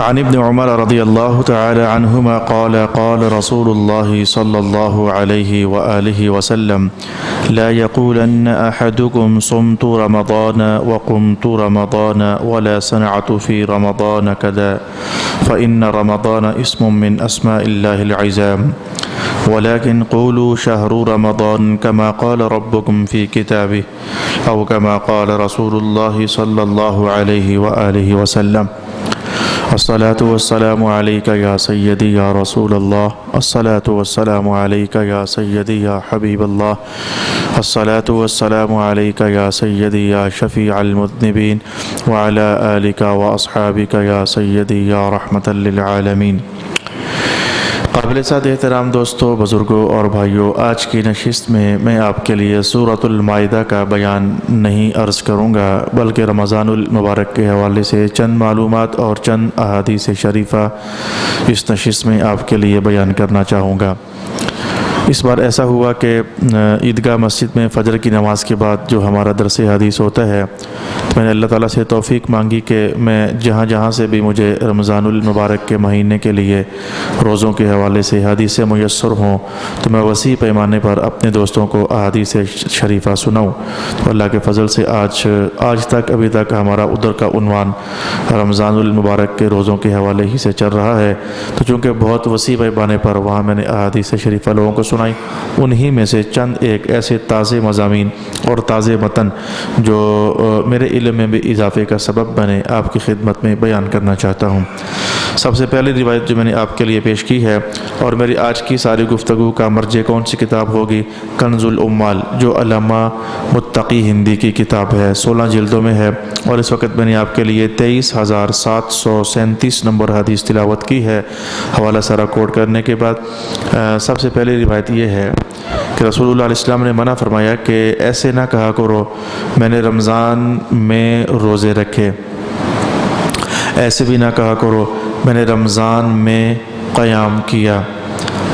عن ابن عمر رضی اللہ تعالی عنہما قال قال رسول اللہ صلی اللہ علیہ وآلہ وسلم لا يقولن أحدكم صمت رمضان وقمت رمضان ولا صنعت في رمضان كذا فإن رمضان اسم من أسماء الله العظام ولكن قولوا شهر رمضان كما قال ربكم في كتابه أو كما قال رسول الله صلى الله عليه وآله وسلم الصلاة والسلام عليك يا سيدي يا رسول الله الصلاة والسلام عليك يا سيدي يا حبيب الله الصلاة والسلام عليك يا سيدي يا شفيع المذنبين وعلى آلك وأصحابك يا سيدي يا رحمة للعالمين۔ قابل سعادت احترام دوستو، بزرگوں اور بھائیوں، آج کی نشست میں آپ کے لیے سورۃ المائدہ کا بیان نہیں عرض کروں گا، بلکہ رمضان المبارک کے حوالے سے چند معلومات اور چند احادیث شریفہ اس نشست میں آپ کے لیے بیان کرنا چاہوں گا۔ اس بار ایسا ہوا کہ عیدگاہ مسجد میں فجر کی نماز کے بعد جو ہمارا درس حدیث ہوتا ہے، میں نے اللہ تعالیٰ سے توفیق مانگی کہ میں جہاں سے بھی مجھے رمضان المبارک کے مہینے کے لیے روزوں کے حوالے سے حدیثیں میسر ہوں تو میں وسیع پیمانے پر اپنے دوستوں کو احادیث شریفہ سناؤں۔ تو اللہ کے فضل سے آج تک ابھی تک ہمارا ادھر کا عنوان رمضان المبارک کے روزوں کے حوالے ہی سے چل رہا ہے، تو چونکہ بہت وسیع پیمانے پر وہاں میں نے احادیث شریفہ لوگوں کو سنائی، انہی میں سے چند ایک ایسے تازے مضامین اور تازے متن جو میرے علم میں بھی اضافے کا سبب بنے آپ کی خدمت میں بیان کرنا چاہتا ہوں۔ سب سے پہلی روایت جو میں نے آپ کے لیے پیش کی ہے اور میری آج کی ساری گفتگو کا مرجع کون سی کتاب ہوگی؟ کنز الاموال، جو علامہ متقی ہندی کی کتاب ہے، 16 جلدوں میں ہے، اور اس وقت میں نے آپ کے لیے 23,737 نمبر حدیث تلاوت کی ہے۔ حوالہ سارا کوٹ کرنے کے بعد سب سے پہلی روایت یہ ہے کہ رسول اللہ علیہ السلام نے منع فرمایا کہ ایسے نہ کہا کرو میں نے رمضان میں روزے رکھے، ایسے بھی نہ کہا کرو میں نے رمضان میں قیام کیا،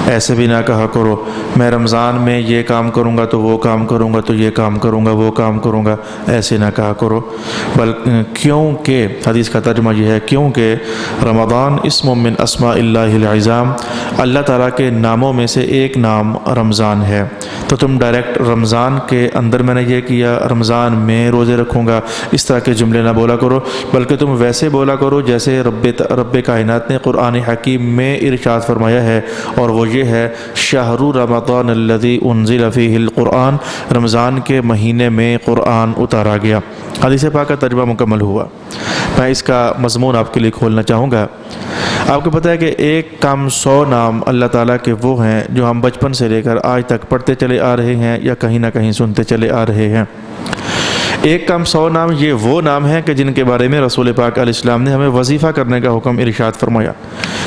ایسے بھی نہ کہا کرو میں رمضان میں یہ کام کروں گا تو وہ کام کروں گا تو یہ کام کروں گا وہ کام کروں گا، ایسے نہ کہا کرو، کیونکہ حدیث کا ترجمہ یہ ہے کیونکہ رمضان اسم من اسماء اللہ العظام، اللہ تعالیٰ کے ناموں میں سے ایک نام رمضان ہے، تو تم ڈائریکٹ رمضان کے اندر میں نے یہ کیا، رمضان میں روزے رکھوں گا، اس طرح کے جملے نہ بولا کرو، بلکہ تم ویسے بولا کرو جیسے رب کائنات نے قرآن حکیم میں ارشاد فرمایا ہے، اور وہ یہ ہے شہر رمضان الذی انزل فیہ القرآن، رمضان کے مہینے میں قرآن اتارا گیا۔ حدیث پاک کا ترجمہ مکمل ہوا، میں اس کا مضمون آپ کے لیے کھولنا چاہوں گا۔ آپ کو پتہ ہے کہ 1 نام اللہ تعالیٰ کے وہ ہیں جو ہم بچپن سے لے کر آج تک پڑھتے چلے آ رہے ہیں یا کہیں نہ کہیں سنتے چلے آ رہے ہیں۔ 1 نام یہ وہ نام ہیں کہ جن کے بارے میں رسول پاک علیہ السلام نے ہمیں وظیفہ کرنے کا حکم ارشاد فرمایا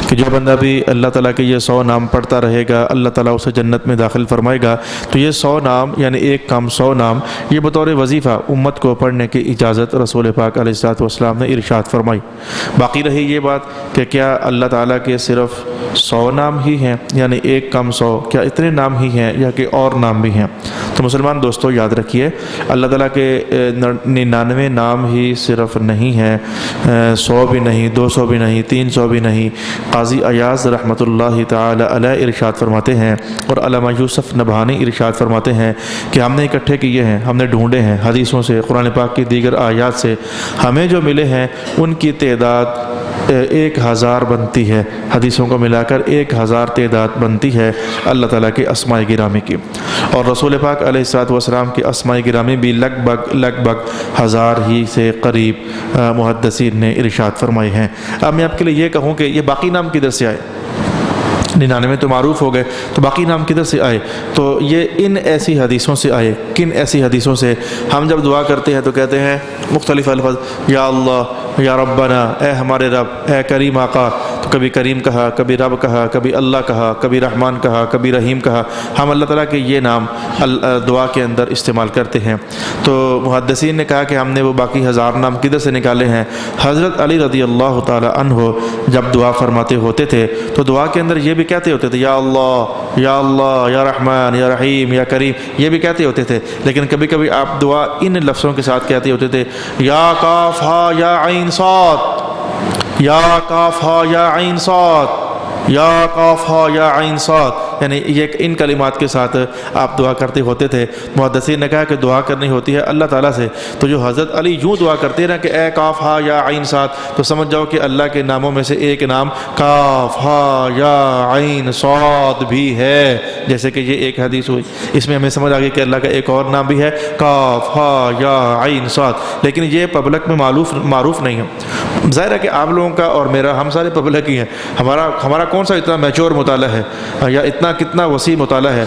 کہ جو بندہ بھی اللہ تعالیٰ کے یہ 100 نام پڑھتا رہے گا اللہ تعالیٰ اسے جنت میں داخل فرمائے گا۔ تو یہ 100 نام یعنی 1 نام یہ بطور وظیفہ امت کو پڑھنے کی اجازت رسول پاک علیہ السلام نے ارشاد فرمائی۔ باقی رہی یہ بات کہ کیا اللہ تعالیٰ کے صرف 100 نام ہی ہیں، یعنی 1 کیا اتنے نام ہی ہیں یا کہ اور نام بھی ہیں؟ تو مسلمان دوستو یاد رکھیے اللہ تعالیٰ کے 99 نام ہی صرف نہیں ہیں، 100 بھی نہیں، 200 بھی نہیں، 300 بھی نہیں۔ قاضی ایاز رحمۃ اللہ تعالی علیہ ارشاد فرماتے ہیں اور علامہ یوسف نبہانی ارشاد فرماتے ہیں کہ ہم نے اکٹھے کیے ہیں، ہم نے ڈھونڈے ہیں حدیثوں سے، قرآن پاک کی دیگر آیات سے، ہمیں جو ملے ہیں ان کی تعداد 1000 بنتی ہے، حدیثوں کو ملا کر 1000 تعداد بنتی ہے اللہ تعالیٰ کے اسماء گرامی کی، اور رسول پاک علیہ السلام کے اسماء گرامی بھی لگ بھگ 1000 ہی سے قریب محدثین نے ارشاد فرمائے ہیں۔ اب میں آپ کے لیے یہ کہوں کہ یہ باقی نام کدھر سے آئے؟ 99 تو معروف ہو گئے، تو باقی نام کدھر سے آئے؟ تو یہ ان ایسی حدیثوں سے آئے۔ کن ایسی حدیثوں سے؟ ہم جب دعا کرتے ہیں تو کہتے ہیں مختلف الفاظ، یا اللہ، یا ربنا، اے ہمارے رب، اے کریم آقا، تو کبھی کریم کہا، کبھی رب کہا، کبھی اللہ کہا، کبھی رحمان کہا، کبھی رحیم کہا۔ ہم اللہ تعالیٰ کے یہ نام دعا کے اندر استعمال کرتے ہیں۔ تو محدثین نے کہا کہ ہم نے وہ باقی 1000 نام کدھر سے نکالے ہیں؟ حضرت علی رضی اللہ تعالی عنہ جب دعا فرماتے ہوتے تھے تو دعا کے اندر یہ بھی کہتے ہوتے تھے یا اللہ، یا اللہ، یا رحمان، یا رحیم، یا کریم، یہ بھی کہتے ہوتے تھے، لیکن کبھی کبھی آپ دعا ان لفظوں کے ساتھ کہتے ہوتے تھے یا کاف ہا یا عین صاد، یا کاف ہا یا عین صاد، یا کاف ہا یا عین صاد، یعنی یہ ان کلمات کے ساتھ آپ دعا کرتے ہوتے تھے۔ محدثین نے کہا کہ دعا کرنی ہوتی ہے اللہ تعالیٰ سے، تو جو حضرت علی یوں دعا کرتے ہیں کہ اے کاف ہا یا عین صاد، تو سمجھ جاؤ کہ اللہ کے ناموں میں سے ایک نام کاف ہا یا عین صاد بھی ہے، جیسے کہ یہ ایک حدیث ہوئی، اس میں ہمیں سمجھ آ گئی کہ اللہ کا ایک اور نام بھی ہے کاف ہا یا عین صاد، لیکن یہ پبلک میں معروف نہیں ہے۔ ظاہر ہے کہ آپ لوگوں کا اور میرا، ہم سارے پبلک ہی ہیں، ہمارا کون سا اتنا میچور مطالعہ ہے یا کتنا وسیع مطالعہ ہے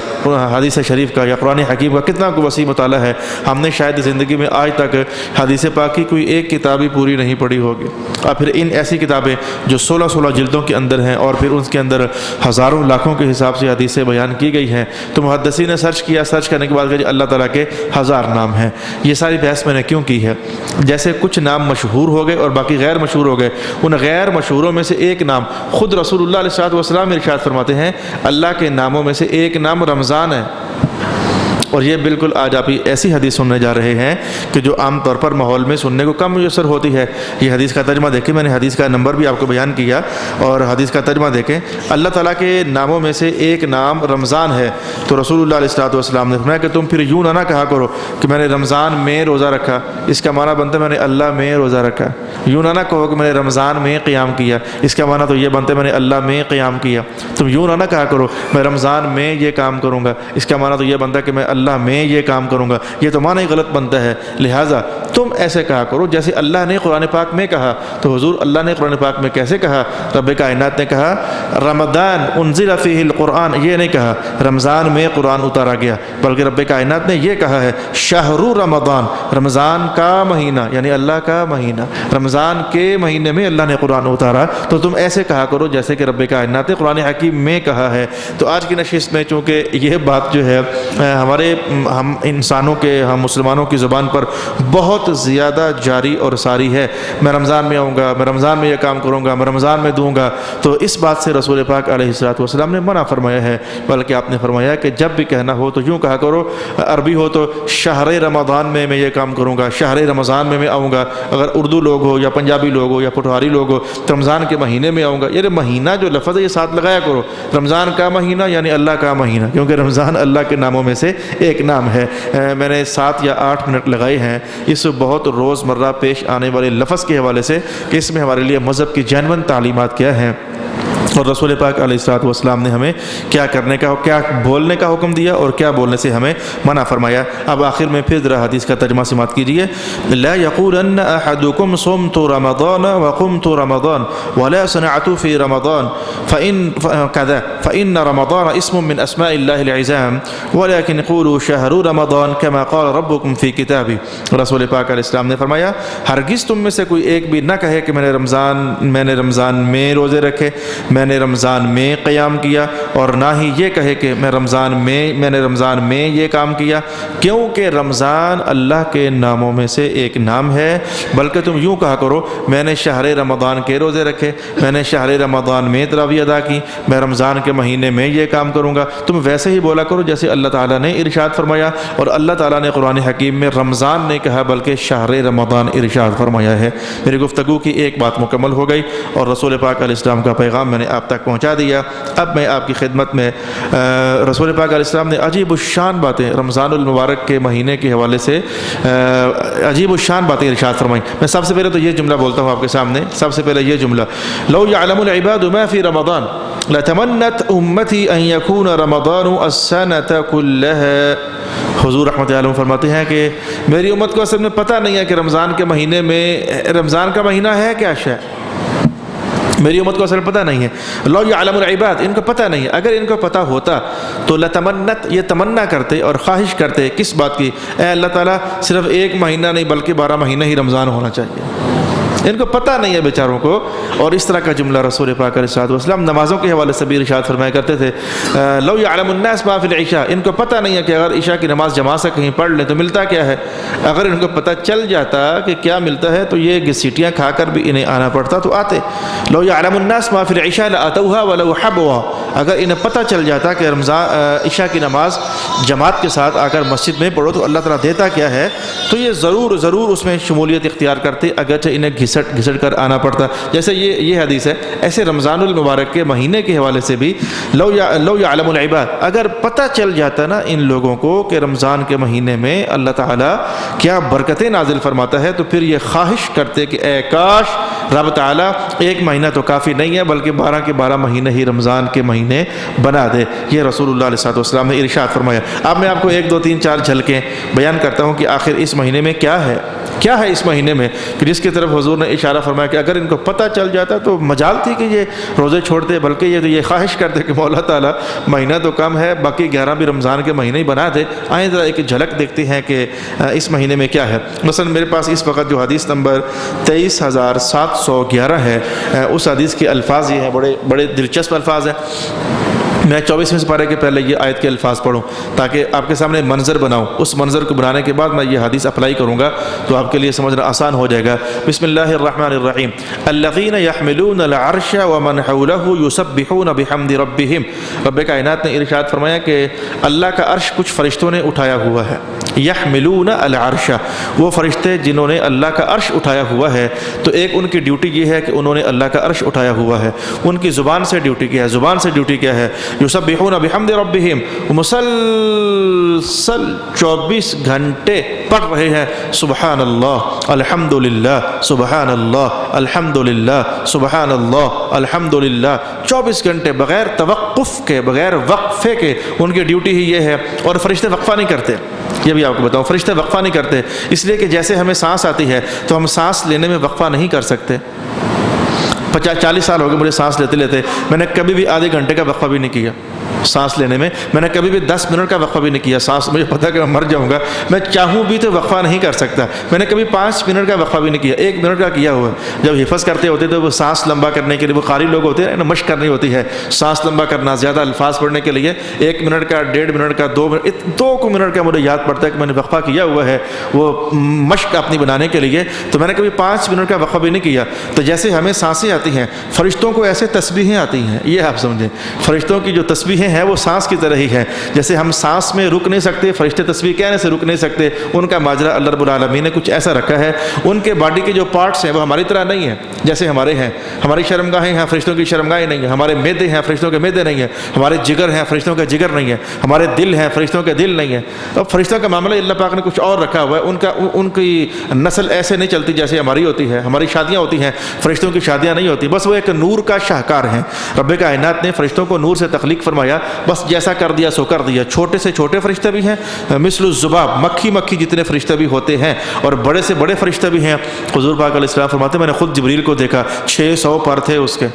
حدیث شریف کا یا قرآن حکیم کا، کتنا وسیع مطالعہ ہے۔ ہم نے شاید زندگی میں آج تک حدیث پاک کی کوئی ایک کتاب ہی پوری نہیں پڑھی ہوگی، اور پھر ان ایسی کتابیں جو 16 جلدوں کے اندر ہیں اور پھر اس کے اندر ہزاروں لاکھوں کے حساب سے حدیثیں بیان کی گئی ہیں، تو محدثین نے سرچ کرنے کے بعد کہ اللہ تعالیٰ کے 1000 نام ہیں۔ یہ ساری بحث میں نے کیوں کی ہے؟ جیسے کچھ نام مشہور ہو گئے اور باقی غیر مشہور ہو گئے، ان غیر مشہوروں میں سے ایک نام خود رسول اللہ علیہ السلام ارشاد فرماتے ہیں اللہ کے ناموں میں سے ایک نام رمضان ہے، اور یہ بالکل آج آپ ایسی حدیث سننے جا رہے ہیں کہ جو عام طور پر ماحول میں سننے کو کم میسر ہوتی ہے۔ یہ حدیث کا ترجمہ دیکھیں، میں نے حدیث کا نمبر بھی آپ کو بیان کیا، اور حدیث کا ترجمہ دیکھیں، اللہ تعالیٰ کے ناموں میں سے ایک نام رمضان ہے، تو رسول اللہ علیہ السلام نے فرمایا کہ تم پھر یوں نہ کہا کرو کہ میں نے رمضان میں روزہ رکھا، اس کا معنی بنتا ہے میں نے اللہ میں روزہ رکھا۔ یوں نہ کہو کہ میں نے رمضان میں قیام کیا، اس کا معنی تو یہ بنتا ہے میں نے اللہ میں قیام کیا۔ تم یوں نہ کہا کرو میں رمضان میں یہ کام کروں گا، اس کا معنی تو یہ بنتا ہے کہ میں اللہ میں یہ کام کروں گا، یہ تو معنی غلط بنتا ہے۔ لہٰذا تم ایسے کہا کرو جیسے اللہ نے قرآن پاک میں کہا۔ تو حضور اللہ نے قرآن پاک میں کیسے کہا؟ رب کائنات نے کہا رمضان انزل فیہ القرآن، یہ نہیں کہا رمضان میں قرآن اتارا گیا، بلکہ رب کائنات نے یہ کہا ہے شہر رمضان، رمضان کا مہینہ، یعنی اللہ کا مہینہ، رمضان کے مہینے میں اللہ نے قرآن اتارا۔ تو تم ایسے کہا کرو جیسے کہ رب کائنات نے قرآن حکیم میں کہا ہے۔ تو آج کی نشست میں چونکہ یہ بات جو ہے ہم انسانوں کے، ہم مسلمانوں کی زبان پر بہت زیادہ جاری اور ساری ہے، میں رمضان میں آؤں گا، میں رمضان میں یہ کام کروں گا، میں رمضان میں دوں گا، تو اس بات سے رسول پاک علیہ السلام نے منع فرمایا ہے، بلکہ آپ نے فرمایا کہ جب بھی کہنا ہو تو یوں کہا کرو، عربی ہو تو شہر رمضان میں یہ کام کروں گا، شہر رمضان میں آؤں گا، اگر اردو لوگ ہو یا پنجابی لوگ ہو یا پٹواری لوگ ہو تو رمضان کے مہینے میں آؤں گا، یہ مہینہ جو لفظ ہے یہ ساتھ لگایا کرو، رمضان کا مہینہ یعنی اللہ کا مہینہ، کیونکہ رمضان اللہ کے ناموں میں سے ایک نام ہے۔ میں نے 7 یا 8 منٹ لگائے ہیں اس بہت روزمرہ پیش آنے والے لفظ کے حوالے سے کہ اس میں ہمارے لیے مذہب کی جینون تعلیمات کیا ہیں، اور رسول پاک علیہ السلام نے ہمیں کیا کرنے کا، کیا بولنے کا حکم دیا اور کیا بولنے سے ہمیں منع فرمایا۔ اب آخر میں پھر ذرا حدیث کا ترجمہ سماعت کیجیے۔ لا يقولن احدكم صمت رمضان وقمت رمضان ولا صنعت في رمضان فإن رمضان اسم من اسماء الله العظام ولكن قولوا شهر رمضان كما قال ربكم في كتابه۔ رسول پاک علیہ السلام نے فرمایا ہرگز تم میں سے کوئی ایک بھی نہ کہے کہ میں نے رمضان میں روزے رکھے، میں نے رمضان میں قیام کیا، اور نہ ہی یہ کہے کہ میں نے رمضان میں یہ کام کیا، کیونکہ رمضان اللہ کے ناموں میں سے ایک نام ہے، بلکہ تم یوں کہا کرو میں نے شہر رمضان کے روزے رکھے، میں نے شہر رمضان میں تراویح ادا کی، میں رمضان کے مہینے میں یہ کام کروں گا۔ تم ویسے ہی بولا کرو جیسے اللہ تعالیٰ نے ارشاد فرمایا، اور اللہ تعالیٰ نے قرآن حکیم میں رمضان نہیں کہا بلکہ شہر رمضان ارشاد فرمایا ہے۔ میری گفتگو کی ایک بات مکمل ہو گئی اور رسول پاک علیہ السلام کا پیغام میں نے آپ تک پہنچا دیا۔ اب میں آپ کی خدمت میں رسول پاک علیہ السلام نے عجیب الشان باتیں رمضان المبارک کے مہینے کے حوالے سے عجیب الشان باتیں ارشاد فرمائیں۔ میں سب سے پہلے تو یہ جملہ بولتا ہوں آپ کے سامنے، سب سے پہلے یہ جملہ، لو يعلم العباد ما في رمضان لتمنت امتی ان يكون رمضان السنة كلها۔ حضور رحمۃ اللہ علیہ فرماتے ہیں کہ میری امت کو اصل میں پتہ نہیں ہے کہ رمضان کے مہینے میں رمضان کا مہینہ ہے کیا شے، میری امت کو اصل پتہ نہیں ہے۔ لو یعلم العباد، ان کو پتہ نہیں ہے، اگر ان کو پتہ ہوتا تو لتمنت، یہ تمنا کرتے اور خواہش کرتے کس بات کی، اے اللہ تعالیٰ صرف ایک مہینہ نہیں بلکہ 12 مہینہ ہی رمضان ہونا چاہیے۔ ان کو پتہ نہیں ہے بیچاروں کو۔ اور اس طرح کا جملہ رسول پاک علیہ السلام نمازوں کے حوالے سے بھی ارشاد فرمایا کرتے تھے، لو یعلم الناس ما فی العشاء، ان کو پتہ نہیں ہے کہ اگر عشاء کی نماز جماعت سے کہیں پڑھ لیں تو ملتا کیا ہے۔ اگر ان کو پتہ چل جاتا کہ کیا ملتا ہے تو یہ گسیٹیاں کھا کر بھی انہیں آنا پڑتا تو آتے۔ لو یعلم الناس ما فی العشاء لاتوها ولو حبوا، اگر انہیں پتہ چل جاتا کہ عشاء کی نماز جماعت کے ساتھ آ کر مسجد میں پڑھو تو اللہ تعالیٰ دیتا کیا ہے، تو یہ ضرور اس میں شمولیت اختیار کرتے، اگرچہ انہیں گھسٹ کر آنا پڑتا. جیسے یہ حدیث ہے، ایسے رمضان المبارک کے مہینے کے حوالے سے بھی لو یعلم العباد، اگر پتہ چل جاتا نا ان لوگوں کو کہ رمضان کے مہینے میں اللہ تعالیٰ کیا برکتیں نازل فرماتا ہے، تو پھر یہ خواہش کرتے کہ اے کاش رب تعالیٰ ایک مہینہ تو کافی نہیں ہے بلکہ 12 کے 12 مہینے ہی رمضان کے مہینے بنا دے. یہ رسول اللہ علیہ السلام نے ارشاد فرمایا. اب میں آپ کو 1 2 3 4 جھلکیں بیان کرتا ہوں کہ آخر اس مہینے میں کیا ہے اس مہینے میں، کہ جس کی طرف حضور نے اشارہ فرمایا کہ اگر ان کو پتہ چل جاتا تو مجال تھی کہ یہ روزے چھوڑتے، بلکہ یہ خواہش کرتے کہ مولا تعالیٰ مہینہ تو کم ہے، باقی 11 بھی رمضان کے مہینے ہی بنا دے. آئیں ذرا ایک جھلک دیکھتے ہیں کہ اس مہینے میں کیا ہے. مثلا میرے پاس اس وقت جو حدیث نمبر 23711 ہے، اس حدیث کے الفاظ یہ ہیں، بڑے دلچسپ الفاظ ہیں. میں 24ویں سپارے کے پہلے یہ آیت کے الفاظ پڑھوں تاکہ آپ کے سامنے منظر بناؤں. اس منظر کو بنانے کے بعد میں یہ حدیث اپلائی کروں گا تو آپ کے لیے سمجھنا آسان ہو جائے گا. بسم اللہ الرحمن الرحیم. الذین یحملون العرش ومن حولہ یسبحون بحمد ربہم. رب کائنات نے ارشاد فرمایا کہ اللہ کا عرش کچھ فرشتوں نے اٹھایا ہوا ہے. یحملون العرش، وہ فرشتے جنہوں نے اللہ کا عرش اٹھایا ہوا ہے. تو ایک ان کی ڈیوٹی یہ ہے کہ انہوں نے اللہ کا عرش اٹھایا ہوا ہے. ان کی زبان سے ڈیوٹی کیا ہے؟ زبان سے ڈیوٹی کیا ہے؟ یسبحون بحمد ربہم، مسلسل 24 گھنٹے پڑھ رہے ہیں سبحان اللہ الحمدللہ سبحان اللہ الحمدللہ سبحان اللہ الحمدللہ. 24 گھنٹے بغیر توقف کے، بغیر وقفے کے ان کی ڈیوٹی ہی یہ ہے. اور فرشتے وقفہ نہیں کرتے، یہ بھی آپ کو بتاؤں، فرشتے وقفہ نہیں کرتے، اس لیے کہ جیسے ہمیں سانس آتی ہے تو ہم سانس لینے میں وقفہ نہیں کر سکتے. 40 سال ہو گئے مجھے سانس لیتے لیتے، میں نے کبھی بھی آدھے گھنٹے کا وقفہ بھی نہیں کیا سانس لینے میں. میں نے کبھی بھی 10 منٹ کا وقفہ بھی نہیں کیا. سانس مجھے پتہ کہ میں مر جاؤں گا، میں چاہوں بھی تو وقفہ نہیں کر سکتا. میں نے کبھی 5 منٹ کا وقفہ بھی نہیں کیا، 1 منٹ کا کیا ہوا ہے. جب حفظ کرتے ہوتے تو وہ سانس لمبا کرنے کے لیے، وہ قاری لوگ ہوتے ہیں نا، مشق کرنی ہوتی ہے سانس لمبا کرنا، زیادہ الفاظ پڑھنے کے لیے 1 منٹ کا، 1.5 منٹ کا، 2 منٹ، 2 منٹ کا مجھے یاد پڑتا ہے کہ میں نے وقفہ کیا ہوا ہے وہ مشق اپنی بنانے کے لیے. تو میں نے کبھی 5 منٹ کا وقفہ بھی نہیں کیا. تو جیسے ہمیں سانسیں آتی ہیں، فرشتوں کو ایسے تسبیحیں آتی ہیں. یہ آپ سمجھیں، فرشتوں کی جو تسبیحیں ہیں وہ سانس کی طرح ہی ہے. جیسے ہم سانس میں رک نہیں سکتے، فرشتے تسبیح کہنے سے رک نہیں سکتے. ان کا ماجرا اللہ رب العالمین نے کچھ ایسا رکھا ہے. ان کے باڈی کے جو پارٹس ہیں وہ ہماری طرح نہیں ہیں جیسے ہمارے ہیں. ہماری شرمگاہیں ہیں، فرشتوں کی شرمگاہیں نہیں ہیں. ہمارے میدے ہیں، فرشتوں کے میدے نہیں ہیں. ہمارے جگر ہیں، فرشتوں کا جگر نہیں ہے. ہمارے دل ہیں، فرشتوں کے دل نہیں ہیں. اب فرشتوں کا معاملہ اللہ پاک نے کچھ اور رکھا ہوا ہے. ان کی نسل ایسے نہیں چلتی جیسے ہماری ہوتی ہے. ہماری شادیاں ہوتی ہیں، فرشتوں کی شادیاں نہیں ہوتی. بس وہ ایک نور کا شاہکار ہیں. رب کائنات نے فرشتوں کو نور سے تخلیق فرمایا، بس جیسا کر دیا سو کر دیا. چھوٹے سے چھوٹے فرشتے بھی ہیں، مثل الذباب، مکھی جتنے فرشتے بھی ہوتے ہیں، اور بڑے سے بڑے فرشتے بھی ہیں. حضور پاک علیہ السلام فرماتے ہیں میں نے خود جبریل کو دیکھا، 600 پر تھے اس کے.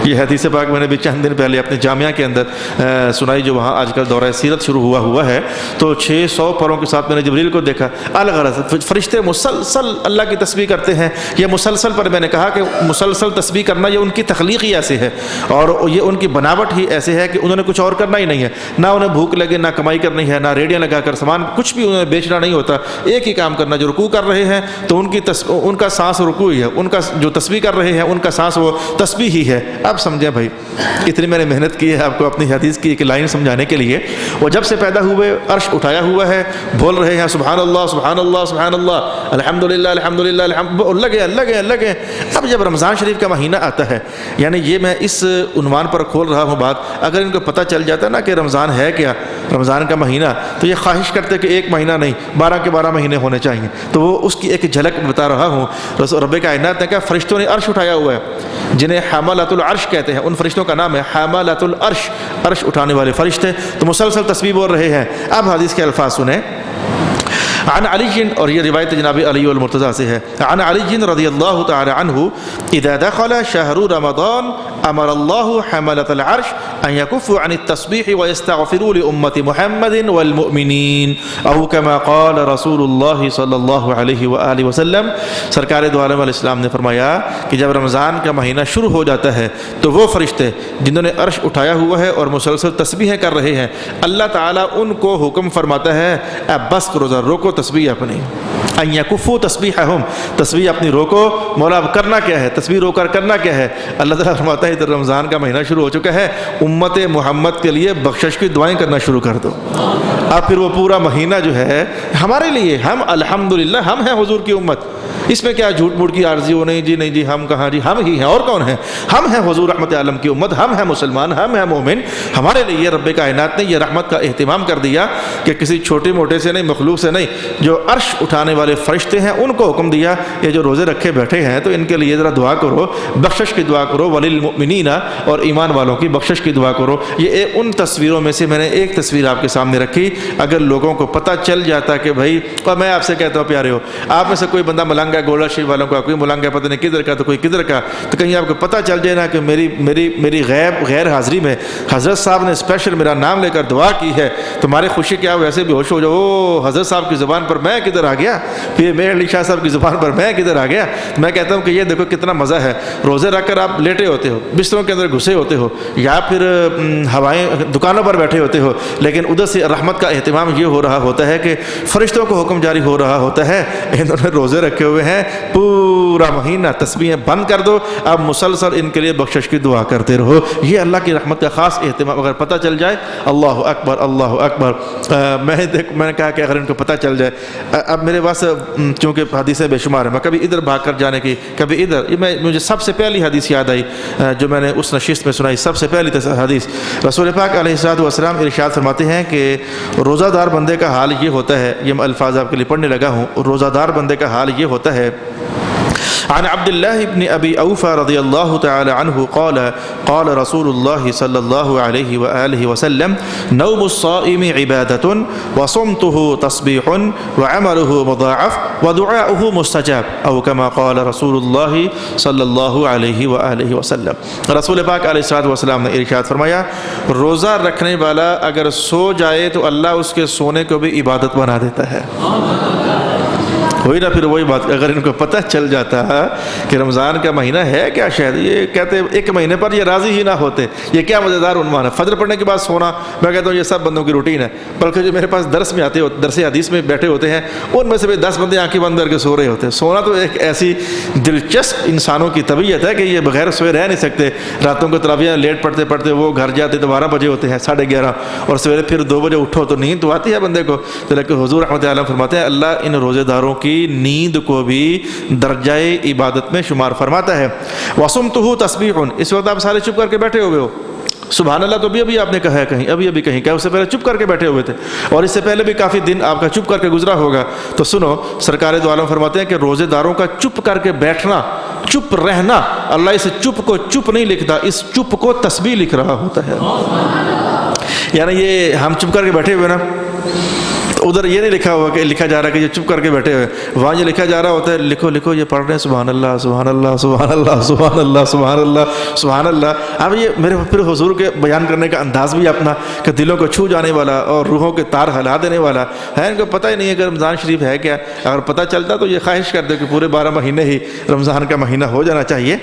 یہ حدیث پاک میں نے بھی چند دن پہلے اپنے جامعہ کے اندر سنائی، جو وہاں آج کل دورہ سیرت شروع ہوا ہے. تو 600 پروں کے ساتھ میں نے جبریل کو دیکھا. الغرض فرشتے مسلسل اللہ کی تسبیح کرتے ہیں. یہ مسلسل پر میں نے کہا کہ مسلسل تسبیح کرنا یہ ان کی تخلیق ہی ایسے ہے، اور یہ ان کی بناوٹ ہی ایسے ہے کہ انہوں نے کچھ اور کرنا ہی نہیں ہے. نہ انہیں بھوک لگے، نہ کمائی کرنی ہے، نہ ریڑیاں لگا کر سامان کچھ بھی انہیں بیچنا نہیں ہوتا. ایک ہی کام کرنا، جو رکوع کر رہے ہیں تو ان کا سانس رکوع ہی ہے، ان کا جو تسبیح کر رہے ہیں ان کا سانس وہ تسبیح ہی ہے. اب سمجھیں بھائی، اتنی میں نے محنت کی ہے آپ کو اپنی حدیث کی ایک لائن سمجھانے کے لیے. وہ جب سے پیدا ہوئے عرش اٹھایا ہوا ہے، بول رہے ہیں سبحان اللہ سبحان اللہ سبحان اللہ الحمدللہ الحمدللہ لگے. اب جب رمضان شریف کا مہینہ آتا ہے، یعنی یہ میں اس عنوان پر کھول رہا ہوں بات، اگر ان کو پتہ چل جاتا نا کہ رمضان ہے کیا، رمضان کا مہینہ، تو یہ خواہش کرتے کہ 1 مہینہ نہیں 12 کے 12 مہینے ہونے چاہیے. تو وہ اس کی ایک جھلک بتا رہا ہوں. رب کائنات نے کہا فرشتوں نے عرش اٹھایا ہوا ہے، جنہیں حملۃ العرش کہتے ہیں. ان فرشتوں کا نام ہے حملۃ العرش، عرش اٹھانے والے فرشتے. تو مسلسل تسبیح بول رہے ہیں. اب حدیث کے الفاظ سنیں. عن علی، اور یہ روایت جناب علی المرتضیٰ سے ہے، عن علی رضی اللہ تعالی عنہ اذا دخل شہر رمضان امر اللہ حملۃ العرش ان یکفوا عن التسبیح ویستغفروا لامت محمد والمؤمنین او کما قال رسول اللہ صلی اللہ علیہ وآلہ وسلم. سرکار دو عالم علیہ السلام نے فرمایا کہ جب رمضان کا مہینہ شروع ہو جاتا ہے تو وہ فرشتے جنہوں نے عرش اٹھایا ہوا ہے اور مسلسل تسبیحیں کر رہے ہیں، اللہ تعالیٰ ان کو حکم فرماتا ہے اب بس کرو، ذرا روکو تسبیح اپنی. ان یکفوا تسبیحہم، تسبیح اپنی روکو. مولا اب کرنا کیا ہے، تسبیح رو کر کرنا کیا ہے؟ اللہ تعالیٰ فرماتا ہے ادھر رمضان کا مہینہ شروع ہو چکا ہے، امت محمد کے لیے بخشش کی دعائیں کرنا شروع کر دو. اب پھر وہ پورا مہینہ جو ہے ہمارے لیے، ہم الحمدللہ ہم ہیں حضور کی امت. اس میں کیا جھوٹ موٹ کی عارضی ہو، نہیں جی ہم کہاں جی، ہم ہی ہیں، اور کون ہیں؟ ہم ہیں حضور رحمت عالم کی امت، ہم ہیں مسلمان، ہم ہیں مومن۔ ہمارے لیے رب کائنات نے یہ رحمت کا اہتمام کر دیا کہ کسی چھوٹے موٹے سے نہیں، مخلوق سے نہیں، جو عرش اٹھانے والے فرشتے ہیں ان کو حکم دیا یہ جو روزے رکھے بیٹھے ہیں تو ان کے لیے ذرا دعا کرو، بخشش کی دعا کرو، وللمؤمنین، اور ایمان والوں کی بخشش کی دعا کرو۔ یہ ان تصویروں میں سے میں نے ایک تصویر آپ کے سامنے رکھی۔ اگر لوگوں کو پتہ چل جاتا کہ بھائی، اور میں آپ سے کہتا ہوں پیارے ہو، آپ میں سے کوئی بندہ ملنگ ہے، گولڈا شریف والوں کا کوئی ملنگ ہے، پتہ نہیں کدھر کا تو کوئی کدھر کا، تو کہیں آپ کو پتہ چل جائے نا کہ میری غیر حاضری میں حضرت صاحب نے اسپیشل میرا نام لے کر دعا کی ہے، تمہاری خوشی کیا ویسے بھی ہوش ہو جاؤ، او حضرت صاحب کی زبان پر میں کدھر آ گیا، پھر میرے علی شاہ صاحب کی زبان پر میں کدھر آ گیا۔ میں کہتا ہوں کہ یہ دیکھو کتنا مزہ ہے، روزے رکھ کر آپ لیٹے ہوتے ہو، بستروں کے اندر گھسے ہوتے ہو، یا پھر ہوائیں دکانوں پر بیٹھے ہوتے ہو، لیکن ادھر سے رحمت کا اہتمام یہ ہو رہا ہوتا ہے کہ فرشتوں کو حکم جاری ہو رہا ہوتا ہے، انہوں نے روزے رکھے ہوئے ہیں، پورا مہینہ تسبیحیں بند کر دو، اب مسلسل ان کے لیے بخشش کی دعا کرتے رہو۔ یہ اللہ کی رحمت کا خاص اہتمام اگر پتہ چل جائے، اللہ اکبر اللہ اکبر۔ میں نے کہا کہ اگر ان کو پتہ چل جائے، اب میرے پاس چونکہ حدیثیں بے شمار ہیں، میں کبھی ادھر بھاگ کر جانے کی، کبھی ادھر، مجھے سب سے پہلی حدیث یاد آئی جو میں نے اس نشست میں سنائی، سب سے پہلی حدیث رسول پاک علیہ الصلوۃ والسلام ارشاد فرماتے ہیں کہ روزہ دار بندے کا حال یہ ہوتا ہے، یہ میں الفاظ آپ کے لیے پڑھنے لگا ہوں، روزہ دار بندے کا حال یہ ہوتا ہے، عن عبد الله بن أبي أوفى رضي الله تعالى عنه قال قال رسول الله صلى الله عليه وآله وسلم نوم الصائم عبادة وصمته تصبيح وعمله مضاعف ودعاؤه مستجاب أو كما قال رسول الله صلى الله عليه وآله وسلم۔ رسول پاک علیہ الصلوۃ والسلام نے ارشاد فرمایا، روزہ رکھنے والا اگر سو جائے تو اللہ اس کے سونے کو بھی عبادت بنا دیتا ہے۔ وہی نا، پھر وہی بات، اگر ان کو پتہ چل جاتا ہے کہ رمضان کا مہینہ ہے کیا، شاید یہ کہتے ایک مہینے پر یہ راضی ہی نہ ہوتے۔ یہ کیا مزیدار عنوان ہے، فجر پڑھنے کے بعد سونا، میں کہتا ہوں یہ سب بندوں کی روٹین ہے، بلکہ جو میرے پاس درس میں آتے ہوتے، درس حدیث میں بیٹھے ہوتے ہیں، ان میں سے بھی 10 بندے آنکھیں بند کر کے سو رہے ہوتے ہیں۔ سونا تو ایک ایسی دلچسپ انسانوں کی طبیعت ہے کہ یہ بغیر سوئے رہ نہیں سکتے۔ راتوں کو تراویح لیٹ پڑھتے پڑھتے وہ گھر جاتے تو 12 بجے ہوتے ہیں، 11:30، اور سویرے پھر 2 بجے اٹھو تو نیند تو آتی ہے بندے کو۔ تو لیکن حضور رحمۃ اللہ فرماتے ہیں اللہ ان روزے داروں کی نیند کو بھی درجہ عبادت میں شمار فرماتا ہے۔ وَصُمْتُهُ تَسْبِيحٌ، اس وقت آپ سارے چپ کر کے بیٹھے ہوئے ہو، سبحان اللہ تو ابھی آپ نے کہا ہے کہیں، ابھی کہیں کیا، اس سے پہلے چپ کر کے بیٹھے ہوئے تھے، اور اس سے پہلے بھی کافی دن آپ کا چپ کر کے گزرا ہوگا۔ تو سنو، سرکار دو عالم فرماتے ہیں کہ روزے داروں کا چپ کر کے بیٹھنا، چپ رہنا، اللہ اس چپ کو چپ نہیں لکھتا، اس چپ کو تسبیح لکھ رہا ہوتا ہے۔ یعنی یہ ہم چپ کر کے بیٹھے ہوئے نا، ادھر یہ نہیں لکھا ہوا کہ لکھا جا رہا کہ یہ چپ کر کے بیٹھے ہوئے، وہاں یہ لکھا جا رہا ہوتا ہے لکھو یہ پڑھ رہے ہیں سبحان اللہ سبحان اللہ سبحان اللہ سبحان اللہ سبحان اللہ سبحان اللہ۔ اب یہ میرے پھر حضور کے بیان کرنے کا انداز بھی اپنا کہ دلوں کو چھو جانے والا اور روحوں کے تار ہلا دینے والا ہے۔ ان کو پتہ ہی نہیں ہے کہ رمضان شریف ہے کیا، اگر پتہ چلتا تو یہ خواہش کرتے کہ پورے 12 مہینے ہی رمضان کا مہینہ ہو جانا چاہیے۔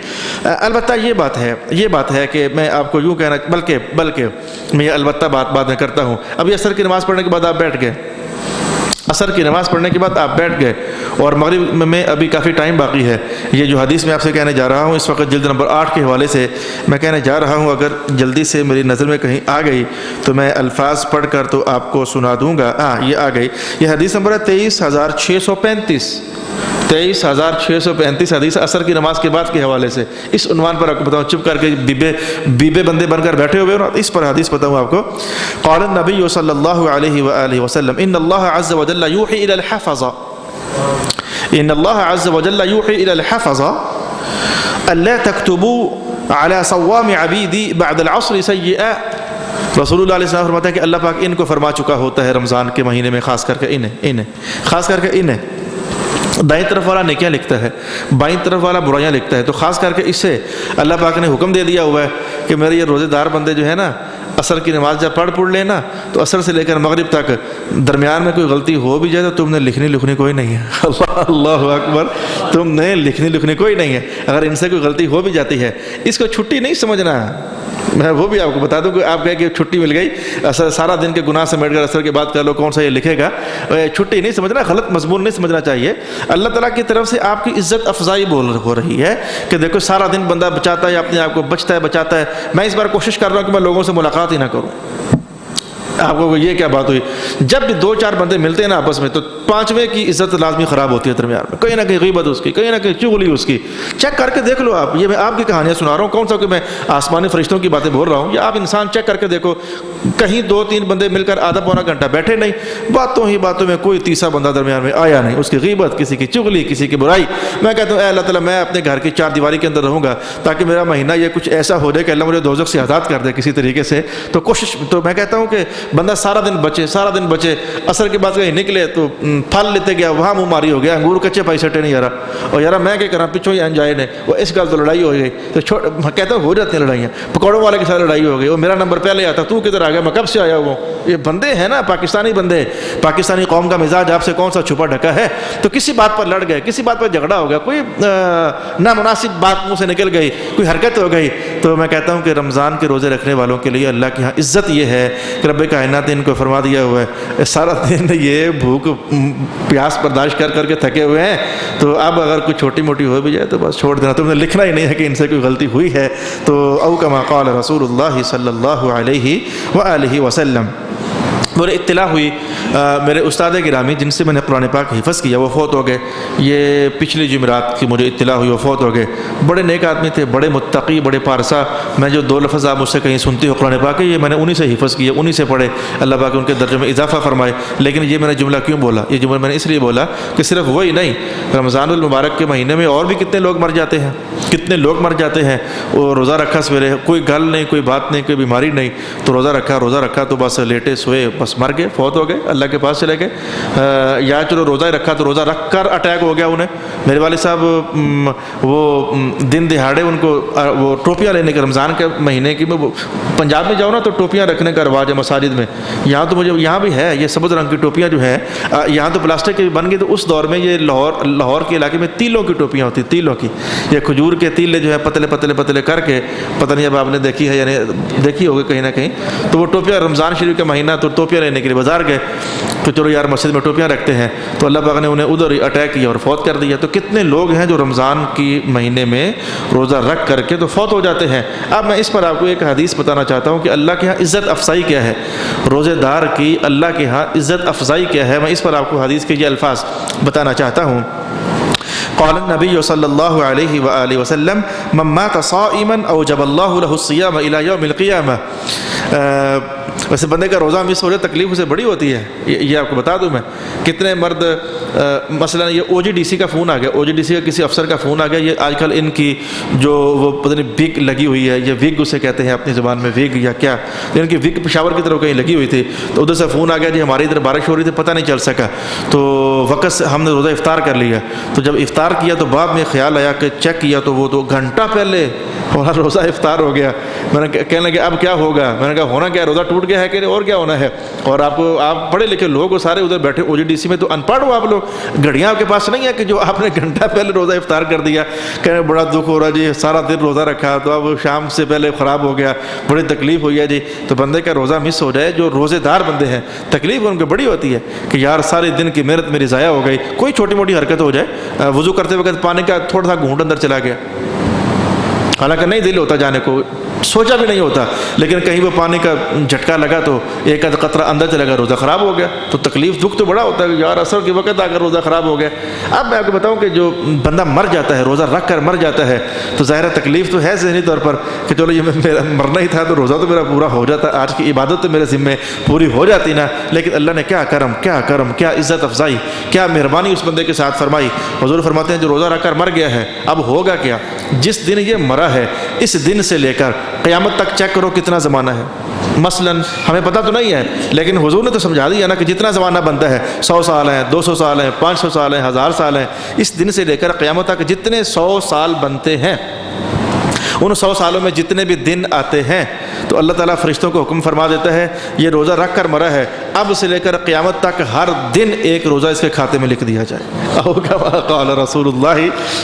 البتہ یہ بات ہے کہ میں آپ کو یوں کہنا، بلکہ میں البتہ بعد میں کرتا ہوں۔ ابھی عصر کی نماز پڑھنے کے بعد آپ بیٹھ گئے، عصر کی نماز پڑھنے کے بعد آپ بیٹھ گئے، اور مغرب میں ابھی کافی ٹائم باقی ہے۔ یہ جو حدیث میں آپ سے کہنے جا رہا ہوں اس وقت جلد نمبر 8 کے حوالے سے میں کہنے جا رہا ہوں، اگر جلدی سے میری نظر میں کہیں آ گئی تو میں الفاظ پڑھ کر تو آپ کو سنا دوں گا۔ یہ آ گئی، یہ حدیث نمبر ہے 23,635 حدیث عصر کی نماز کے بعد کے حوالے سے۔ اس عنوان پر آپ کو بتاؤں، چپ کر کے بیبے بندے بن کر بیٹھے ہوئے، اور اس پر حدیث بتاؤں آپ کو۔ قال النبی صلی اللہ علیہ وآلہ وسلم ان اللہ عز وجل یوحی الی الحفظ، ان اللہ عز وجل یوحی الی الحفظ الا تکتبوا علی صوام عبیدی بعد العصر سیئا۔ رسول اللہ علیہ السلام فرماتا ہے کہ اللہ پاک ان کو فرما چکا ہوتا ہے رمضان کے مہینے میں، خاص کر کے انہیں دائیں طرف والا نیکیاں لکھتا ہے، بائیں طرف والا برائیاں لکھتا ہے، تو خاص کر کے اس سے اللہ پاک نے حکم دے دیا ہوا ہے کہ میرے یہ روزے دار بندے جو ہے نا، عصر کی نماز جب پڑھ لینا تو عصر سے لے کر مغرب تک درمیان میں کوئی غلطی ہو بھی جائے تو تم نے لکھنی کوئی نہیں ہے۔ اللہ اکبر، تم نے لکھنی کوئی نہیں ہے۔ اگر ان سے کوئی غلطی ہو بھی جاتی ہے، اس کو چھٹی نہیں سمجھنا۔ میں وہ بھی آپ کو بتا دوں کہ آپ کہیں کہ چھٹی مل گئی، سارا دن کے گناہ سمیٹ کر عصر کے بعد کر لو، کون سا یہ لکھے گا، چھٹی نہیں سمجھنا، غلط مضمون نہیں سمجھنا چاہیے۔ اللہ تعالیٰ کی طرف سے آپ کی عزت افزائی ہو رہی ہے کہ دیکھو سارا دن بندہ بچاتا ہے، اپنے آپ کو بچاتا ہے۔ میں اس بار کوشش کر رہا ہوں کہ میں لوگوں سے ملاقات ہی نہ کروں، آپ کو یہ کیا بات ہوئی؟ جب بھی 2-4 بندے ملتے ہیں نا آپس میں تو 5ویں کی عزت لازمی خراب ہوتی ہے درمیان میں، کہیں نہ کہیں غیبت اس کی، کہیں نہ کہیں چغلی اس کی۔ چیک کر کے دیکھ لو آپ، یہ میں آپ کی کہانیاں سنا رہا ہوں، کون سا کہ میں آسمانی فرشتوں کی باتیں بول رہا ہوں، یا آپ انسان چیک کر کے دیکھو، کہیں 2-3 بندے مل کر آدھا پونا گھنٹہ بیٹھے نہیں، باتوں ہی باتوں میں کوئی تیسرا بندہ درمیان میں آیا نہیں، اس کی غیبت، کسی کی چغلی، کسی کی برائی۔ میں کہتا ہوں اے اللہ تعالیٰ میں اپنے گھر کی 4 دیواری کے اندر رہوں گا تاکہ میرا مہینہ یہ کچھ ایسا ہو جائے کہ اللہ مجھے دوزخ سے آزاد کر دے کسی طریقے سے۔ تو کوشش، تو میں کہتا ہوں کہ بندہ سارا دن بچے، عصر کے بعد کہیں نکلے تو پھل لیتے گیا، وہاں منہ ماری ہو گیا، انگور کچے پائی سٹے نہیں یارا، اور یارا میں کیا کرا پچھوں ہی انجائے نے، وہ اس گل تو لڑائی ہو گئی، تو کہتا ہوں ہو جاتی ہیں لڑائیاں، پکوڑوں والے کے ساتھ لڑائی ہو گئی، وہ میرا نمبر پہلے آتا، تو کدھر آ گیا، میں کب سے آیا ہوں۔ یہ بندے ہیں نا پاکستانی بندے، پاکستانی قوم کا مزاج آپ سے کون سا چھپا ڈھکا ہے؟ تو کسی بات پر لڑ گئے، کسی بات پر جھگڑا ہو گیا، کوئی نامناسب بات منہ سے نکل گئی، کوئی حرکت ہو گئی، تو میں کہتا ہوں کہ رمضان کے روزے رکھنے والوں کے لیے اللہ کے ہاں عزت یہ ہے کہ رب کائنات نے ان کو فرما دیا ہوا ہے سارا دن یہ بھوک پیاس برداشت کر کے تھکے ہوئے ہیں، تو اب اگر کوئی چھوٹی موٹی ہو بھی جائے تو بس چھوڑ دینا، تم نے لکھنا ہی نہیں ہے کہ ان سے کوئی غلطی ہوئی ہے۔ تو او کما قال رسول اللہ صلی اللہ علیہ وآلہ وسلم۔ مجھے اطلاع ہوئی میرے استاد گرامی جن سے میں نے قرآن پاک حفظ کیا وہ فوت ہو گئے، یہ پچھلی جمعرات کی مجھے اطلاع ہوئی وہ فوت ہو گئے۔ بڑے نیک آدمی تھے، بڑے متقی، بڑے پارسا۔ میں جو 2 لفظ آپ مجھ سے کہیں سنتے ہو قرآن پاک کے، یہ میں نے انہی سے حفظ کیے، انہی سے پڑھے، اللہ پاک ان کے درجے میں اضافہ فرمائے۔ لیکن یہ میں نے جملہ کیوں بولا؟ یہ جملہ میں نے اس لیے بولا کہ صرف وہی نہیں، رمضان المبارک کے مہینے میں اور بھی کتنے لوگ مر جاتے ہیں، کتنے لوگ مر جاتے ہیں۔ وہ روزہ رکھا سویرے، کوئی گل نہیں، کوئی بات نہیں، کوئی بیماری نہیں، تو روزہ رکھا تو بس لیٹے سوئے، بس مر گئے، فوت ہو گئے، اللہ کے پاس چلے گئے۔ یا چلو روزہ ہی رکھا تو روزہ رکھ کر اٹیک ہو گیا انہیں۔ میرے والد صاحب وہ دن دہاڑے ان کو وہ ٹوپیاں لینے کے، رمضان کے مہینے کی، میں پنجاب میں جاؤں نا تو ٹوپیاں رکھنے کا رواج ہے مساجد میں، یہاں تو مجھے یہاں بھی ہے، یہ سبز رنگ کی ٹوپیاں جو ہیں یہاں تو پلاسٹک کی بن گئی، تو اس دور میں یہ لاہور کے علاقے میں تیلوں کی ٹوپیاں ہوتی، تیلوں کی، یہ کھجور کے تیلے جو ہے پتلے کر کے، پتہ نہیں اب آپ نے دیکھی ہے یعنی دیکھی ہوگی کہیں نہ کہیں، تو وہ ٹوپیاں رمضان شریف کا مہینہ تو ٹوپیاں لینے کے لیے بازار گئے، تو چلو یار مسجد میں ٹوپیاں رکھتے ہیں، تو اللہ پاک نے انہیں ادھر ہی اٹیک کیا اور فوت کر دیا۔ تو کتنے لوگ ہیں جو رمضان کی مہینے میں روزہ رکھ کر کے تو فوت ہو جاتے ہیں۔ اب میں اس پر آپ کو ایک حدیث بتانا چاہتا ہوں کہ اللہ کے ہاں عزت افزائی کیا ہے، روزے دار کی اللہ کے ہاں عزت افزائی کیا ہے۔ میں اس پر آپ کو حدیث کے یہ الفاظ بتانا چاہتا ہوں۔ قال النبی صلی اللہ علیہ وآلہ وسلم من مات صائما اوجب اللہ له الصیام الى یوم القیامہ۔ ویسے بندے کا روزہ مس ہو جائے تکلیف اسے بڑی ہوتی ہے، یہ آپ کو بتا دوں میں، کتنے مرد مثلا یہ او جی ڈی سی کا فون آ گیا، او جی ڈی سی کا کسی افسر کا فون آ گیا، یہ آج کل ان کی جو وہ پتہ نہیں وگ لگی ہوئی ہے، یہ وگ اسے کہتے ہیں اپنی زبان میں، وگ یا کیا، ان کی وگ پشاور کی طرف کہیں لگی ہوئی تھی، تو ادھر سے فون آ گیا جی ہماری ادھر بارش ہو رہی تھی پتہ نہیں چل سکا، تو وقت سے ہم نے روزہ افطار کر لیا، تو جب افطار کیا تو بعد میں خیال آیا کہ چیک کیا تو وہ تو گھنٹہ پہلے اور روزہ افطار ہو گیا۔ میں نے کہنے لگے اب کیا ہوگا؟ میں نے کہا ہونا کیا، روزہ ٹوٹ گیا ہے کہ اور کیا ہونا ہے؟ اور آپ پڑھے لکھے لوگ ہو سارے ادھر بیٹھے او جی ڈی سی میں، تو ان پڑھ ہو آپ لوگ، گھڑیاں آپ کے پاس نہیں ہے کہ جو آپ نے گھنٹہ پہلے روزہ افطار کر دیا، کہنے بڑا دکھ ہو رہا جی، سارا دن روزہ رکھا تو اب شام سے پہلے خراب ہو گیا، بڑی تکلیف ہوئی ہے جی۔ تو بندے کا روزہ مس ہو جائے، جو روزے دار بندے ہیں تکلیف ان کو بڑی ہوتی ہے کہ یار سارے دن کی محنت میری ضائع ہو گئی، کوئی چھوٹی موٹی حرکت ہو جائے، وضو کرتے وقت پانی کا تھوڑا سا گھونٹ اندر چلا گیا، حالانکہ نہیں دل ہوتا جانے کو، سوچا بھی نہیں ہوتا، لیکن کہیں وہ پانی کا جھٹکا لگا تو ایک آدھ قطرہ اندر چلا گیا، روزہ خراب ہو گیا، تو تکلیف دکھ تو بڑا ہوتا ہے کہ یار عصر کے وقت آ کر روزہ خراب ہو گیا۔ اب میں آپ کو بتاؤں کہ جو بندہ مر جاتا ہے، روزہ رکھ کر مر جاتا ہے، تو ظاہر تکلیف تو ہے ذہنی طور پر کہ چلو یہ میرا مرنا ہی تھا تو روزہ تو میرا پورا ہو جاتا، آج کی عبادت تو میرے ذمے پوری ہو جاتی نا، لیکن اللہ نے کیا کرم، کیا عزت افزائی، کیا مہربانی اس بندے کے ساتھ فرمائی۔ حضور فرماتے ہیں جو روزہ رکھ کر مر گیا ہے اب ہوگا کیا، جس دن یہ مرا ہے اس دن سے لے کر قیامت تک چیک کرو کتنا زمانہ ہے۔ مثلا ہمیں پتہ تو نہیں ہے لیکن حضور نے تو سمجھا دیا نا کہ جتنا زمانہ بنتا ہے، 100 سال ہیں، 200 سال ہیں، 500 سال ہیں، 1000 سال ہیں، اس دن سے لے کر قیامت تک جتنے 100 سال بنتے ہیں، ان 100 سالوں میں جتنے بھی دن آتے ہیں تو اللہ تعالیٰ فرشتوں کو حکم فرما دیتا ہے یہ روزہ رکھ کر مرا ہے، اب سے لے کر قیامت تک ہر دن ایک روزہ اس کے کھاتے میں لکھ دیا جائے۔ او کما قال رسول اللہ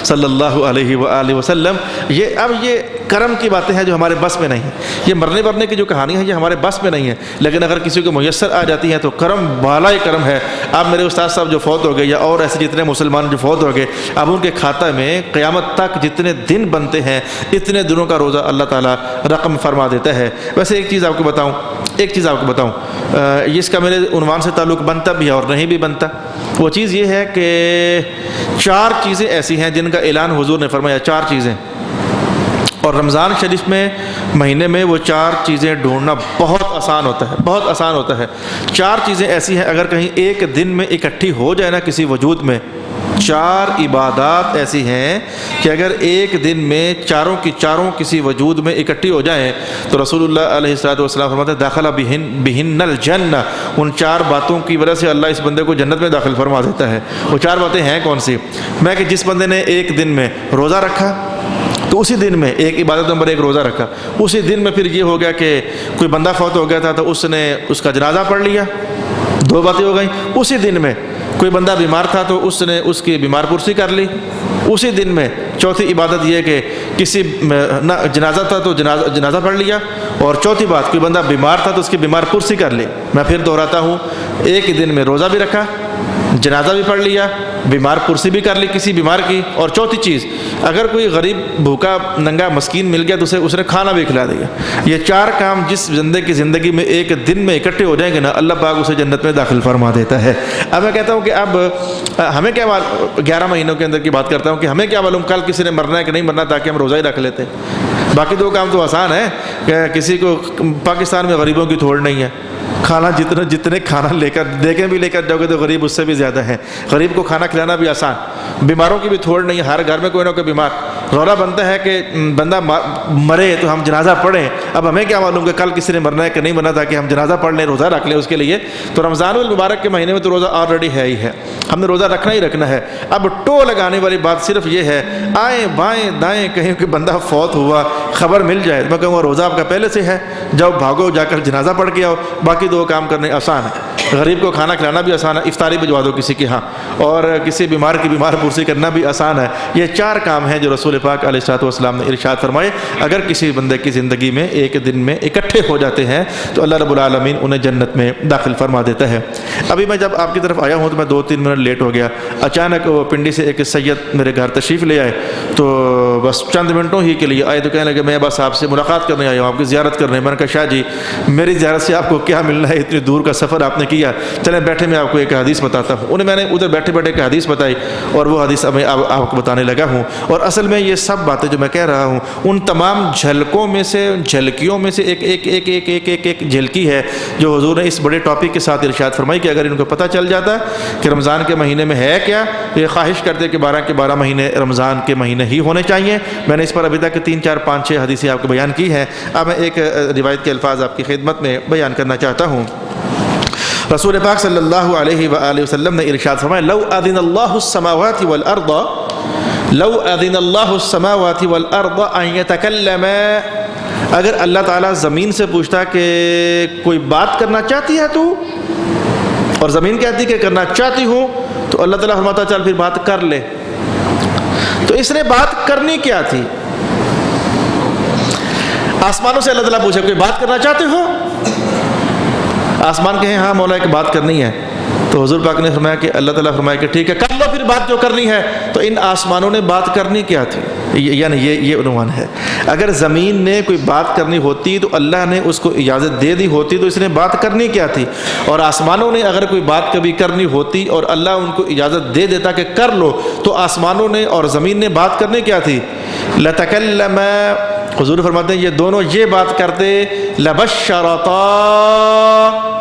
صلی اللہ علیہ وآلہ وسلم۔ یہ کرم کی باتیں ہیں جو ہمارے بس میں نہیں ہیں، یہ مرنے برنے کی جو کہانی ہے یہ ہمارے بس میں نہیں ہے، لیکن اگر کسی کو میسر آ جاتی ہیں تو کرم بالا کرم ہے۔ اب میرے استاد صاحب جو فوت ہو گئے یا اور ایسے جتنے مسلمان جو فوت ہو گئے، اب ان کے کھاتہ میں قیامت تک جتنے دن بنتے ہیں اتنے دنوں کا روزہ اللہ تعالیٰ رقم فرما دیتا ہے۔ ویسے ایک چیز آپ کو بتاؤں اس کا میرے عنوان سے تعلق بنتا بھی ہے اور نہیں بھی بنتا۔ وہ چیز یہ ہے کہ 4 چیزیں ایسی ہیں جن کا اعلان حضور نے فرمایا، 4 چیزیں، اور رمضان شریف میں مہینے میں وہ 4 چیزیں ڈھونڈنا بہت آسان ہوتا ہے۔ 4 چیزیں ایسی ہیں اگر کہیں ایک دن میں اکٹھی ہو جائے نا کسی وجود میں، 4 عبادات ایسی ہیں کہ اگر ایک دن میں چاروں کی چاروں کسی وجود میں اکٹھی ہو جائیں تو رسول اللہ علیہ السلام فرماتے ہیں داخلہ بہن الجنہ، ان 4 باتوں کی وجہ سے اللہ اس بندے کو جنت میں داخل فرما دیتا ہے۔ وہ 4 باتیں ہیں کون سی؟ میں کہ جس بندے نے ایک دن میں روزہ رکھا تو اسی دن میں ایک عبادت نمبر 1 روزہ رکھا، اسی دن میں پھر یہ ہو گیا کہ کوئی بندہ فوت ہو گیا تھا تو اس نے اس کا جنازہ پڑھ لیا، 2 باتیں ہو گئیں۔ اسی دن میں کوئی بندہ بیمار تھا تو اس نے اس کی بیمار پرسی کر لی، اسی دن میں چوتھی عبادت یہ کہ کسی جنازہ تھا تو جنازہ پڑھ لیا، اور چوتھی بات کوئی بندہ بیمار تھا تو اس کی بیمار پرسی کر لی۔ میں پھر دہراتا ہوں، ایک ہی دن میں روزہ بھی رکھا، جنازہ بھی پڑھ لیا، بیمار پرسی بھی کر لی کسی بیمار کی، اور چوتھی چیز اگر کوئی غریب بھوکا ننگا مسکین مل گیا تو اس نے کھانا بھی کھلا دیا۔ یہ 4 کام جس بندے کی زندگی میں ایک دن میں اکٹھے ہو جائیں گے نا، اللہ پاک اسے جنت میں داخل فرما دیتا ہے۔ اب میں کہتا ہوں کہ اب ہمیں کیا 11 مہینوں کے اندر کی بات کرتا ہوں کہ ہمیں کیا معلوم کل کسی نے مرنا ہے کہ نہیں مرنا، تاکہ ہم روزہ ہی رکھ لیتے۔ باقی 2 کام تو آسان ہے کہ کسی کو پاکستان میں غریبوں کی تھوڑ نہیں ہے، کھانا جتنے کھانا لے کر جاؤ گے تو غریب اس سے بھی زیادہ ہیں، غریب کو کھانا کھلانا بھی آسان، بیماروں کی بھی تھوڑ نہیں ہے، ہر گھر میں کوئی نہ کوئی بیمار۔ رولا بنتا ہے کہ بندہ مرے تو ہم جنازہ پڑھیں، اب ہمیں کیا معلوم کہ کل کسی نے مرنا ہے کہ نہیں مرنا، تاکہ ہم جنازہ پڑھ لیں، روزہ رکھ لیں اس کے لیے۔ تو رمضان المبارک کے مہینے میں تو روزہ آلریڈی ہے ہی ہے، ہم نے روزہ رکھنا ہی رکھنا ہے۔ اب ٹو لگانے والی بات صرف یہ ہے، آئیں بائیں دائیں کہیں کہ بندہ فوت ہوا خبر مل جائے، میں کہوں گا روزہ آپ کا پہلے سے ہے، جاؤ بھاگو جا کر جنازہ پڑھ کے آؤ۔ باقی 2 کام کرنے آسان ہے، غریب کو کھانا کھلانا بھی آسان ہے، افطاری بھجوا دو کسی کے ہاں، اور کسی بیمار کی بیمار پرسی کرنا بھی آسان ہے۔ یہ 4 کام ہیں جو رسول پاک علیہ السلام نے ارشاد فرمائے، اگر کسی بندے کی زندگی میں ایک دن میں اکٹھے ہو جاتے ہیں تو اللہ رب العالمین انہیں جنت میں داخل فرما دیتا ہے۔ ابھی میں جب آپ کی طرف آیا ہوں تو میں 2-3 منٹ لیٹ ہو گیا، اچانک وہ پنڈی سے ایک سید میرے گھر تشریف لے آئے، تو بس چند منٹوں ہی کے لیے آئے تو کہنے لگے میں بس آپ سے ملاقات کرنے آیا ہوں، آپ کی زیارت کرنے۔ میں نے کہا شاہ جی میری زیارت سے آپ کو کیا ملنا ہے، اتنی دور کا سفر آپ نے کیا، چلیں بیٹھے میں آپ کو ایک حدیث بتاتا ہوں۔ انہیں میں نے ادھر بیٹھے ایک حدیث بتائی اور وہ حدیث میں آپ کو بتانے لگا ہوں۔ اور اصل میں یہ سب باتیں جو میں کہہ رہا ہوں ان تمام جھلکیوں میں سے ایک جھلکی ہے جو حضور نے اس بڑے ٹاپک کے ساتھ ارشاد فرمائی کہ اگر ان کو پتہ چل جاتا کہ رمضان کے مہینے میں ہے کیا، یہ خواہش کرتے کہ 12 کے 12 مہینے رمضان کے مہینے ہی ہونے چاہیے۔ میں نے اس پر ابھی تک 3 4 5 6 حدیثیں آپ کو بیان کی ہیں۔ اب میں ایک روایت کے الفاظ آپ کی خدمت میں بیان کرنا چاہتا ہوں۔ رسول پاک صلی اللہ علیہ وآلہ وسلم نے ارشاد فرمایا لو اذن اللہ السماوات والارض ان یتکلم، اگر اللہ تعالیٰ زمین سے پوچھتا کہ کوئی بات کرنا چاہتی ہے تو، اور زمین کہتی کہ کرنا چاہتی ہوں، تو اللہ تعالیٰ فرماتا چل پھر بات کر لے۔ تو اس نے بات کرنی کیا تھی؟ آسمانوں سے اللہ تعالیٰ پوچھے کوئی بات کرنا چاہتے ہو؟ آسمان کہیں ہاں مولا ایک بات کرنی ہے، تو حضور پاک نے فرمایا کہ اللہ تعالیٰ فرمایا کہ ٹھیک ہے کر لو پھر بات جو کرنی ہے۔ تو ان آسمانوں نے بات کرنی کیا تھی؟ یعنی یہ عنوان ہے، اگر زمین نے کوئی بات کرنی ہوتی تو اللہ نے اس کو اجازت دے دی ہوتی، تو اس نے بات کرنی کیا تھی؟ اور آسمانوں نے اگر کوئی بات کبھی کرنی ہوتی اور اللہ ان کو اجازت دے دیتا کہ کر لو، تو آسمانوں نے اور زمین نے بات کرنی کیا تھی؟ لتکلم، حضور فرماتے ہیں یہ دونوں یہ بات کرتے لبشرتا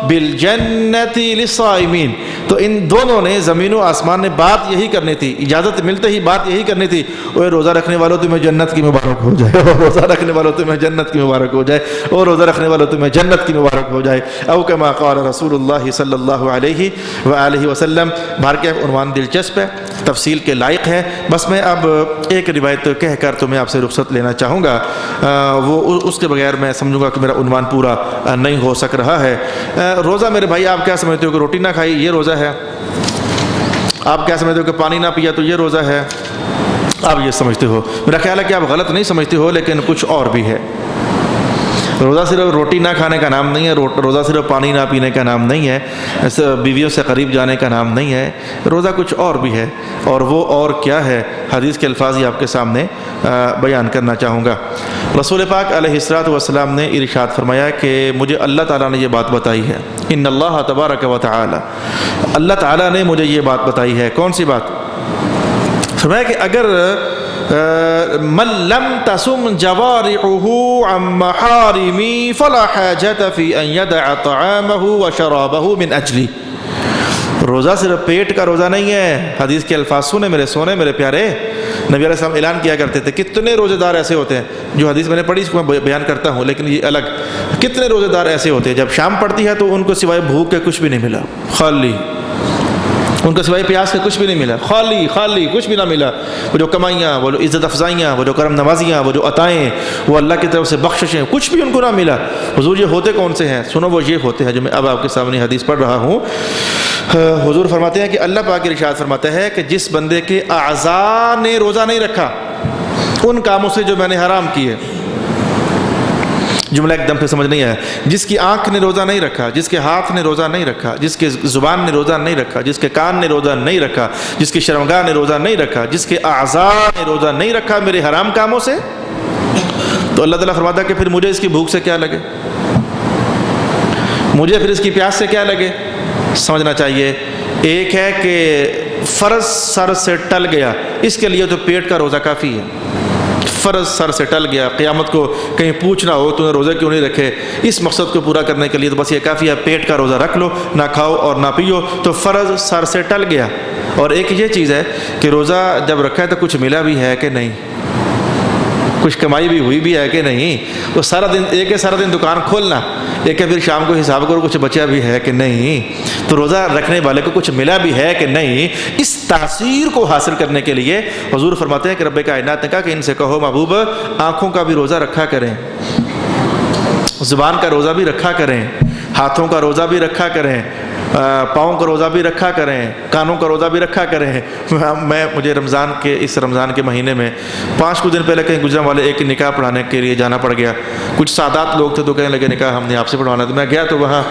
بالجنت للصائمین، تو ان دونوں نے زمین و آسمان نے بات یہی کرنی تھی، اجازت ملتے ہی بات یہی کرنی تھی، اوے روزہ رکھنے والوں تمہیں جنت کی مبارک ہو جائے، اور روزہ رکھنے والوں تمہیں جنت کی مبارک ہو جائے، اور روزہ رکھنے والوں تمہیں جنت کی مبارک ہو جائے، او کما قال رسول اللہ صلی اللہ علیہ وآلہ وسلم۔ بہر کے عنوان دلچسپ ہے، تفصیل کے لائق ہے، بس میں اب ایک روایت کہہ کر تو میں آپ سے رخصت لینا چاہوں گا، وہ اس کے بغیر میں سمجھوں گا کہ میرا عنوان پورا نہیں ہو سک رہا ہے۔ روزہ میرے بھائی آپ کیا سمجھتے ہو کہ روٹی نہ کھائی یہ روزہ ہے؟ آپ کیا سمجھتے ہو کہ پانی نہ پیا تو یہ روزہ ہے؟ آپ یہ سمجھتے ہو، میرا خیال ہے کہ آپ غلط نہیں سمجھتے ہو، لیکن کچھ اور بھی ہے۔ روزہ صرف روٹی نہ کھانے کا نام نہیں ہے، روزہ صرف پانی نہ پینے کا نام نہیں ہے، بیویوں سے قریب جانے کا نام نہیں ہے، روزہ کچھ اور بھی ہے، اور وہ اور کیا ہے حدیث کے الفاظ ہی آپ کے سامنے بیان کرنا چاہوں گا۔ رسول پاک علیہ الصلوۃ والسلام نے ارشاد فرمایا کہ مجھے اللہ تعالیٰ نے یہ بات بتائی ہے، ان اللہ تبارک و تعالی، اللہ تعالیٰ نے مجھے یہ بات بتائی ہے۔ کون سی بات؟ فرمایا کہ اگر من لم تصم جوارحه عن محارمی فلا حاجت فی ان یدع طعامه وشرابه من اجلی۔ روزہ صرف پیٹ کا روزہ نہیں ہے، حدیث کے الفاظ سنے میرے سونے میرے پیارے، نبی علیہ السلام اعلان کیا کرتے تھے، کتنے روزے دار ایسے ہوتے ہیں، جو حدیث میں نے پڑھی اس کو میں بیان کرتا ہوں لیکن یہ الگ، کتنے روزے دار ایسے ہوتے ہیں جب شام پڑتی ہے تو ان کو سوائے بھوک کے کچھ بھی نہیں ملا، خالی، ان کو سوائے پیاس کے کچھ بھی نہیں ملا، خالی خالی کچھ بھی نہ ملا، وہ جو کمائیاں، وہ جو عزت افزائیاں، وہ جو کرم نوازیاں، وہ جو عطائیں، وہ اللہ کی طرف سے بخششیں، کچھ بھی ان کو نہ ملا۔ حضور یہ ہوتے کون سے ہیں؟ سنو، وہ یہ ہوتے ہیں جو میں اب آپ کے سامنے حدیث پڑھ رہا ہوں۔ حضور فرماتے ہیں کہ اللہ پاک ارشاد فرماتا ہے کہ جس بندے کے اعضاء نے روزہ نہیں رکھا ان کاموں سے جو میں نے حرام کیے، جملہ ایک دم سے سمجھ نہیں آیا، جس کی آنکھ نے روزہ نہیں رکھا، جس کے ہاتھ نے روزہ نہیں رکھا، جس کے زبان نے روزہ نہیں رکھا، جس کے کان نے روزہ نہیں رکھا، جس کی شرمگاہ نے روزہ نہیں رکھا، جس کے اعضاء نے روزہ نہیں رکھا میرے حرام کاموں سے، تو اللہ تعالیٰ فرماتا ہے کہ پھر مجھے اس کی بھوک سے کیا لگے، مجھے پھر اس کی پیاس سے کیا لگے۔ سمجھنا چاہیے، ایک ہے کہ فرض سر سے ٹل گیا، اس کے لیے تو پیٹ کا روزہ کافی ہے، فرض سر سے ٹل گیا، قیامت کو کہیں پوچھنا ہو تو نے روزے کیوں نہیں رکھے، اس مقصد کو پورا کرنے کے لیے تو بس یہ کافی ہے، پیٹ کا روزہ رکھ لو، نہ کھاؤ اور نہ پیو، تو فرض سر سے ٹل گیا۔ اور ایک یہ چیز ہے کہ روزہ جب رکھا ہے تو کچھ ملا بھی ہے کہ نہیں، کچھ کمائی بھی ہوئی بھی ہے کہ نہیں، وہ سارا دن ایک ہے سارا دن دکان کھولنا، ایک ہے پھر شام کو حساب کرو کچھ بچا بھی ہے کہ نہیں، تو روزہ رکھنے والے کو کچھ ملا بھی ہے کہ نہیں۔ اس تاثیر کو حاصل کرنے کے لیے حضور فرماتے ہیں کہ رب کائنات نے کہا کہ ان سے کہو محبوب آنکھوں کا بھی روزہ رکھا کریں، زبان کا روزہ بھی رکھا کریں، ہاتھوں کا روزہ بھی رکھا کریں، پاؤں کا روزہ بھی رکھا کریں، کانوں کا روزہ بھی رکھا کریں۔ مجھے اس رمضان کے مہینے میں 5 کچھ دن پہلے کہیں گجران والے ایک نکاح پڑھانے کے لیے جانا پڑ گیا، کچھ سادات لوگ تھے تو کہنے لگے نکاح ہم نے آپ سے پڑھوانا، تو میں گیا تو وہاں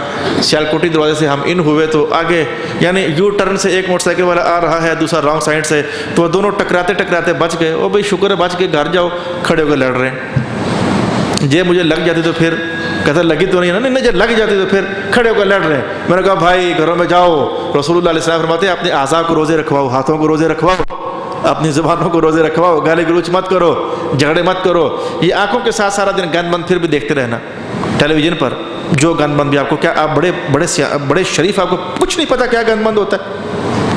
سیالکوٹی دروازے سے ہم ان ہوئے تو آگے یعنی یو ٹرن سے ایک موٹر سائیکل والا آ رہا ہے، دوسرا رانگ سائڈ سے، تو دونوں ٹکراتے بچ گئے۔ او بھائی شکر ہے بچ کے، گھر جاؤ، کھڑے ہو کے لڑ رہے ہیں، جے مجھے لگ جاتی تو پھر کہتا لگی تو نہیں ہے نا، نہیں جب لگ جاتی تو پھر کھڑے ہو کر لڑ رہے ہیں۔ میں نے کہا بھائی گھروں میں جاؤ، رسول اللہ علیہ السلام فرماتے ہیں اپنے اعضاء کو روزے رکھواؤ، ہاتھوں کو روزے رکھواؤ، اپنی زبانوں کو روزے رکھواؤ، گالی گلوچ مت کرو، جھگڑے مت کرو۔ یہ آنکھوں کے ساتھ سارا دن گند بند پھر بھی دیکھتے رہنا ٹیلی ویژن پر، جو گند بند بھی آپ کو کیا، آپ بڑے شریف، آپ کو کچھ نہیں پتا کیا گند بند ہوتا ہے،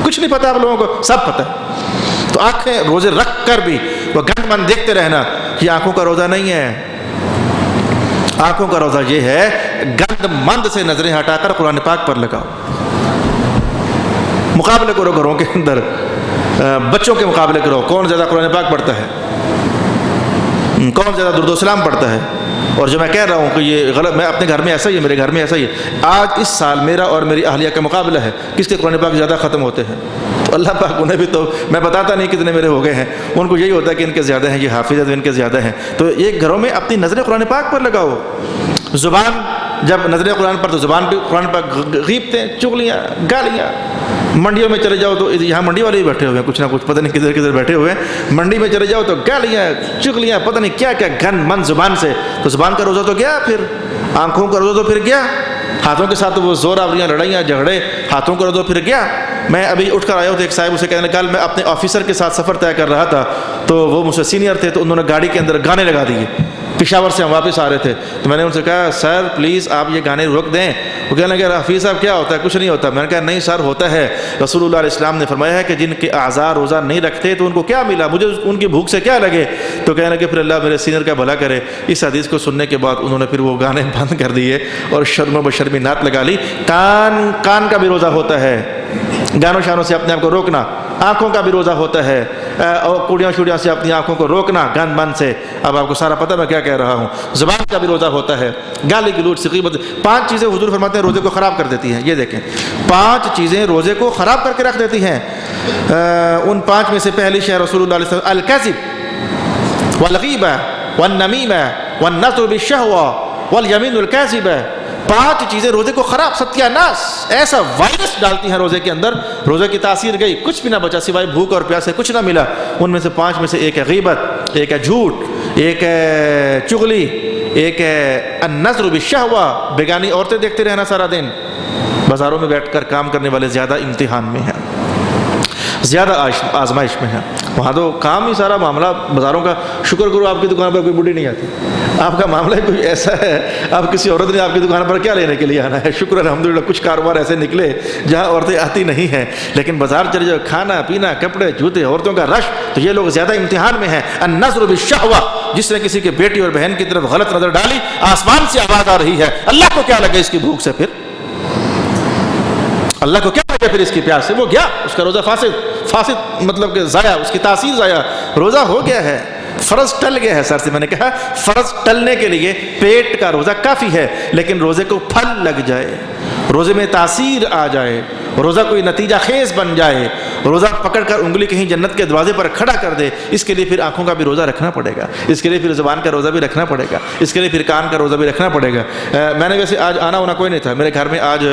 کچھ نہیں پتا، آپ لوگوں کو سب پتا ہے۔ تو آنکھیں روزے رکھ کر بھی وہ گند بند دیکھتے رہنا، یہ آنکھوں کا روزہ نہیں ہے۔ آنکھوں کا روزہ یہ ہے گند مند سے نظریں ہٹا کر قرآن پاک پر لگاؤ، مقابلے کرو گھروں کے اندر، بچوں کے مقابلے کرو، کون زیادہ قرآن پاک پڑھتا ہے، کون زیادہ درود و سلام پڑھتا ہے۔ اور جو میں کہہ رہا ہوں کہ یہ غلط، میں اپنے گھر میں ایسا ہی ہے، میرے گھر میں ایسا ہی ہے، آج اس سال میرا اور میری اہلیہ کا مقابلہ ہے کس کے قرآن پاک زیادہ ختم ہوتے ہیں، تو اللہ پاک انہیں بھی، تو میں بتاتا نہیں کتنے میرے ہو گئے ہیں، ان کو یہی ہوتا ہے کہ ان کے زیادہ ہیں، یہ حافظ ہے تو ان کے زیادہ ہیں۔ تو یہ گھروں میں اپنی نظریں قرآن پاک پر لگاؤ، زبان جب نظریں قرآن پر تو زبان پہ قرآن پاک، غیبتیں، چغلیاں، گالیاں۔ منڈیوں میں چلے جاؤ تو یہاں منڈی والے بھی بیٹھے ہوئے ہیں، کچھ نہ کچھ پتہ نہیں کدھر کدھر بیٹھے ہوئے ہیں، منڈی میں چلے جاؤ تو گالیاں، چغلیاں، پتہ نہیں کیا کیا گند من زبان سے، تو زبان کا روزہ تو گیا، پھر آنکھوں کا روزہ تو پھر گیا، ہاتھوں کے ساتھ تو وہ زور آوریاں، لڑائیاں، جھگڑے، ہاتھوں کا روزہ پھر گیا۔ میں ابھی اٹھ کر آیا ہوں تو ایک صاحب اسے کہنے کل میں اپنے آفیسر کے ساتھ سفر طے کر رہا تھا، تو وہ مجھ سے سینئر تھے، تو انہوں نے گاڑی کے اندر گانے لگا دیے، پشاور سے ہم واپس آ رہے تھے تو میں نے ان سے کہا سر پلیز آپ یہ گانے روک دیں. وہ کہنے لگے حفیظ صاحب کیا ہوتا ہے؟ کچھ نہیں ہوتا. میں نے کہا نہیں سر ہوتا ہے. رسول اللہ علیہ السلام نے فرمایا ہے کہ جن کے اعضاء روزہ نہیں رکھتے تو ان کو کیا ملا، مجھے ان کی بھوک سے کیا لگے. تو کہنے لگے پھر اللہ میرے سینئر کا بھلا کرے. اس حدیث کو سننے کے بعد انہوں نے پھر وہ گانے بند کر دیے اور شرم و بشرمی نعت لگا لی. کان کا بھی روزہ ہوتا ہے، گانوں شانوں سے اپنے آپ کو روکنا. آنکھوں کا بھی روزہ ہوتا ہے، اور کوڑیاں شوڑیاں سے اپنی آنکھوں کو روکنا، گان بند سے. اب آپ کو سارا پتہ میں کیا کہہ رہا ہوں. زبان کا بھی روزہ ہوتا ہے، گالی گلوچ سے غیبت. 5 چیزیں حضور فرماتے ہیں روزے کو خراب کر دیتی ہیں. یہ دیکھیں 5 چیزیں روزے کو خراب کر کے رکھ دیتی ہیں. ان 5 میں سے پہلی شے رسول اللہ علیہ وسلم الکذب والغیبہ والنمیمہ والنظر بالشہوہ والیمین الکاذبہ. 5 چیزیں روزے کو خراب، ستیہ ناس، ایسا وائرس ڈالتی ہیں روزے کے اندر. روزے کی تاثیر گئی، کچھ بھی نہ بچا سوائے بھوک اور پیاس سے، کچھ نہ ملا. ان میں سے 5 میں سے ایک ہے غیبت، ایک ہے جھوٹ، ایک ہے چغلی، ایک ہے النظر بالشہوہ، بیگانی عورتیں دیکھتے رہنا سارا دن. بازاروں میں بیٹھ کر کام کرنے والے زیادہ امتحان میں ہیں، زیادہ آزمائش میں ہیں. وہاں تو کام ہی سارا معاملہ بازاروں کا. شکر کرو آپ کی دکان پر کوئی بوڑھی نہیں آتی. آپ کا معاملہ کوئی ایسا ہے، آپ کسی عورت نے آپ کی دکان پر کیا لینے کے لیے آنا ہے. شکر الحمدللہ کچھ کاروبار ایسے نکلے جہاں عورتیں آتی نہیں ہیں، لیکن بازار چلے جاؤ، کھانا پینا، کپڑے جوتے، عورتوں کا رش. تو یہ لوگ زیادہ امتحان میں ہیں. النظر بالشہوہ، جس نے کسی کے بیٹی اور بہن کی طرف غلط نظر ڈالی، آسمان سے آواز آ رہی ہے اللہ کو کیا لگے اس کی بھوک سے، پھر اللہ کو کیا لگے پھر اس کی پیاس سے. وہ گیا، اس کا روزہ فاسد مطلب کہ ضائع، اس کی تاثیر ضائع. روزہ ہو گیا ہے، فرض ٹل گیا ہے سر سے. میں نے کہا فرض ٹلنے کے لیے پیٹ کا روزہ کافی ہے، لیکن روزے کو پھل لگ جائے، روزے میں تاثیر آ جائے، روزہ کوئی نتیجہ خیز بن جائے، روزہ پکڑ کر انگلی کہیں جنت کے دروازے پر کھڑا کر دے، اس کے لیے پھر آنکھوں کا بھی روزہ رکھنا پڑے گا، اس کے لیے پھر زبان کا روزہ بھی رکھنا پڑے گا، اس کے لیے پھر کان کا روزہ بھی رکھنا پڑے گا. میں نے ویسے آج آنا ہونا کوئی نہیں تھا، میرے گھر میں آج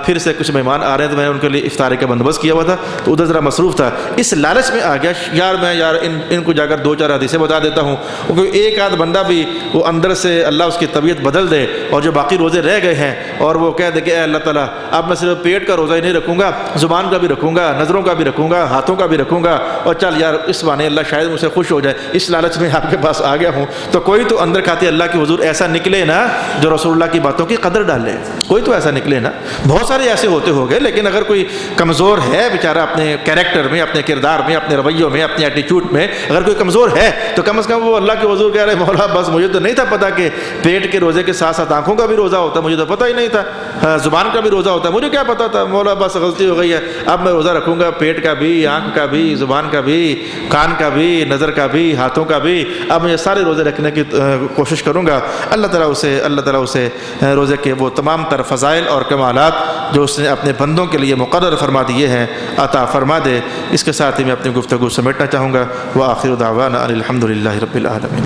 پھر سے کچھ مہمان آ رہے ہیں تو میں نے ان کے لیے افطاری کا بندوبست کیا ہوا تھا، تو ادھر ذرا مصروف تھا. اس لالچ میں آ گیا یار ان کو جا کر 2-4 حدیثیں بتا دیتا ہوں، کیونکہ ایک آدھ بندہ بھی وہ اندر سے اللہ اس کی طبیعت بدل دے، اور جو باقی روزے رہ گئے ہیں اور وہ کہہ دے کہ اے اللہ تعالیٰ اب میں صرف پیٹ کا روزہ ہی نہیں رکھوں گا، زبان کا بھی رکھوں گا، نظروں کا بھی رکھوں گا، ہاتھوں کا بھی رکھوں گا، اور چل یار اس بہانے اللہ شاید مجھ سے خوش ہو جائے. اس لالچ میں آپ کے پاس آ گیا ہوں. تو کوئی تو اندر کھاتے اللہ کے حضور ایسا نکلے نا جو رسول اللہ کی باتوں کی قدر ڈالے، کوئی تو ایسا نکلے نا. بہت سارے ایسے ہوتے ہو گئے، لیکن اگر کوئی کمزور ہے بیچارہ اپنے کیریکٹر میں، اپنے کردار میں، اپنے رویوں میں، اپنے ایٹیٹیوڈ میں، اگر کوئی کمزور ہے تو کم از کم وہ اللہ کے حضور کہہ رہے مولا بس مجھے تو نہیں تھا پتا کہ پیٹ کے روزے کے ساتھ ساتھ آنکھوں کا بھی روزہ ہوتا، مجھے تو پتہ ہی نہیں تھا، زبان کا بھی روزہ ہوتا، مجھے کیا پتا تھا مولا، بس غلطی ہو گئی ہے، اب میں روزہ رکھوں گا، پیٹ کا بھی، آنکھ کا بھی، زبان کا بھی، کان کا بھی، نظر کا بھی، ہاتھوں کا بھی. اب میں سارے روزے رکھنے کی کوشش کروں گا. اللہ تعالیٰ اسے روزے کے وہ تمام تر فضائل اور کمالات جو اس نے اپنے بندوں کے لیے مقرر فرما دیے ہیں عطا فرما دے. اس کے ساتھ ہی میں اپنی گفتگو سمیٹنا چاہوں گا. وآخر دعوانا ان الحمد للہ رب العالمین.